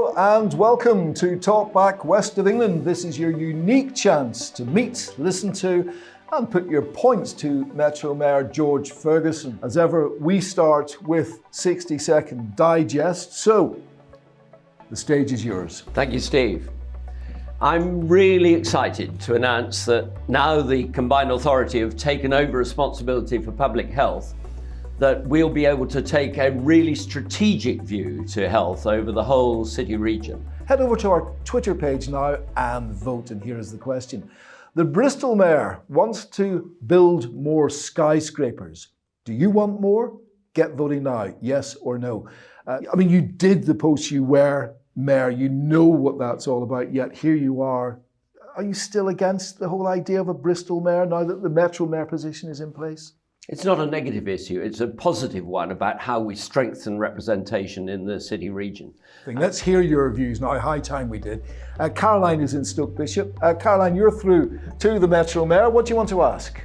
Hello and welcome to Talkback West of England. This is your unique chance to meet, listen to and put your points to Metro Mayor George Ferguson. As ever, we start with 60-second digest. So, the stage is yours. Thank you, Steve. I'm really excited to announce that now the combined authority have taken over responsibility for public health, that we'll be able to take a really strategic view to health over the whole city region. Head over to our Twitter page now and vote. And here is the question. The Bristol Mayor wants to build more skyscrapers. Do you want more? Get voting now, yes or no. You did the post, you were Mayor, you know what that's all about, yet here you are. Are you still against the whole idea of a Bristol Mayor now that the Metro Mayor position is in place? It's not a negative issue, it's a positive one about how we strengthen representation in the city region. Let's hear your views now. High time we did. Caroline is in Stoke Bishop. Caroline, you're through to the Metro Mayor. What do you want to ask?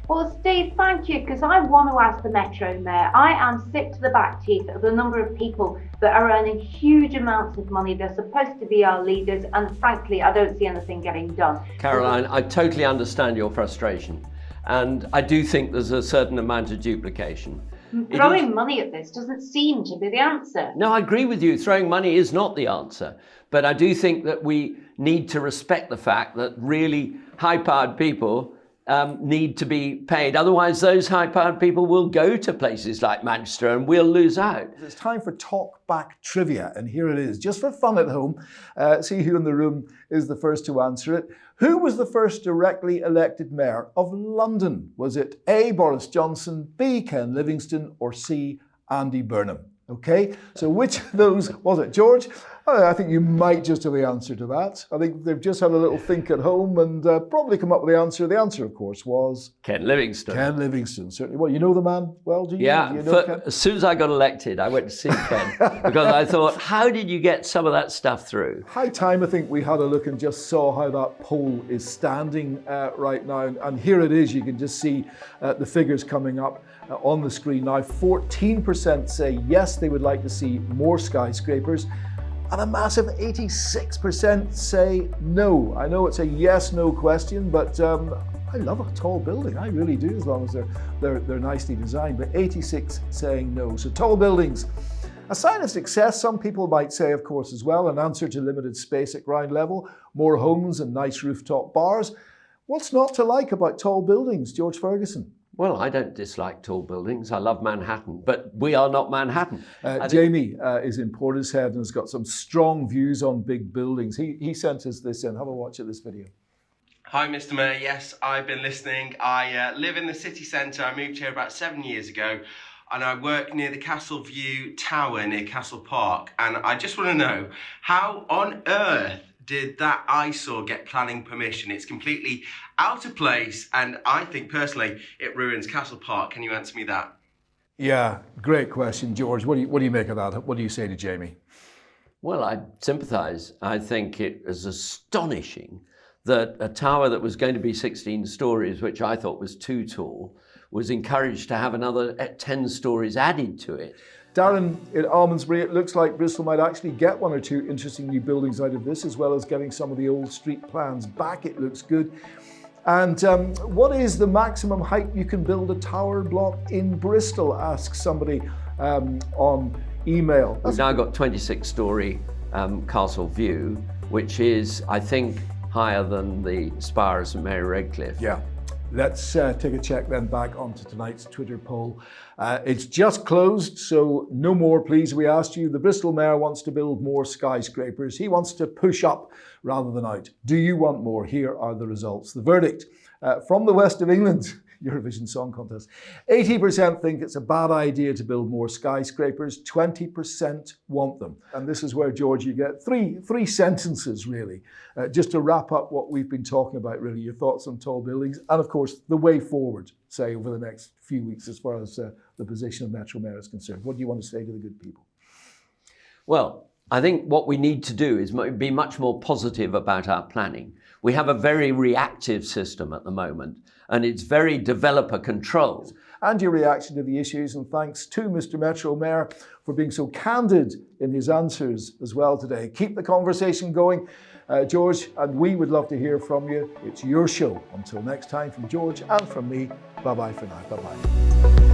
Well, Steve, thank you, because I want to ask the Metro Mayor. I am sick to the back teeth of the number of people that are earning huge amounts of money. They're supposed to be our leaders, and frankly, I don't see anything getting done. Caroline, I totally understand your frustration. And I do think there's a certain amount of duplication. Throwing money at this doesn't seem to be the answer. No, I agree with you. Throwing money is not the answer. But I do think that we need to respect the fact that really high-powered people need to be paid. Otherwise, those high-powered people will go to places like Manchester and we'll lose out. It's time for Talkback trivia, and here it is. Just for fun at home, see who in the room is the first to answer it. Who was the first directly elected mayor of London? Was it A, Boris Johnson, B, Ken Livingstone, or C, Andy Burnham? Okay, so which of those was it? George, I think you might just have the answer to that. I think they've just had a little think at home and probably come up with the answer. The answer, of course, was... Ken Livingstone. Ken Livingstone, certainly. Well, you know the man well, do you? Yeah, do you know Ken? As soon as I got elected, I went to see Ken because I thought, how did you get some of that stuff through? High time, I think we had a look and just saw how that poll is standing right now. And here it is. You can just see the figures coming up on the screen now. 14% say yes, they would like to see more skyscrapers. And a massive 86% say no. I know it's a yes/no question, but I love a tall building. I really do, as long as they're nicely designed. But 86 saying no. So tall buildings, a sign of success, some people might say, of course, as well. An answer to limited space at ground level, more homes and nice rooftop bars. What's not to like about tall buildings, George Ferguson? Well, I don't dislike tall buildings. I love Manhattan, but we are not Manhattan. Jamie is in Portishead and has got some strong views on big buildings. He sent us this in. Have a watch of this video. Hi, Mr. Mayor. Yes, I've been listening. I live in the city centre. I moved here about 7 years ago, and I work near the Castle View Tower near Castle Park. And I just want to know, how on earth did that eyesore get planning permission? It's completely out of place, and I think personally it ruins Castle Park. Can you answer me that? Yeah, great question, George. What do you make of that? What do you say to Jamie? Well, I sympathise. I think it was astonishing that a tower that was going to be 16 stories, which I thought was too tall, was encouraged to have another 10 stories added to it. Darren, in Almondsbury, it looks like Bristol might actually get one or two interesting new buildings out of this, as well as getting some of the old street plans back. It looks good. And what is the maximum height you can build a tower block in Bristol? Asks somebody on email. We've now got 26-storey Castle View, which is, I think, higher than the spire of St Mary Redcliffe. Yeah. Let's take a check then back onto tonight's Twitter poll. It's just closed, so no more, please. We asked you, the Bristol Mayor wants to build more skyscrapers. He wants to push up rather than out. Do you want more? Here are the results. The verdict from the West of England Eurovision Song Contest. 80% think it's a bad idea to build more skyscrapers. 20% want them. And this is where, George, you get three sentences, really, just to wrap up what we've been talking about, really, your thoughts on tall buildings and, of course, the way forward, say, over the next few weeks as far as the position of Metro Mayor is concerned. What do you want to say to the good people? Well, I think what we need to do is be much more positive about our planning. We have a very reactive system at the moment, and it's very developer controlled. and your reaction to the issues. And thanks to Mr. Metro Mayor for being so candid in his answers as well today. Keep the conversation going, George, and we would love to hear from you. It's your show. Until next time, from George and from me, bye-bye for now. Bye-bye.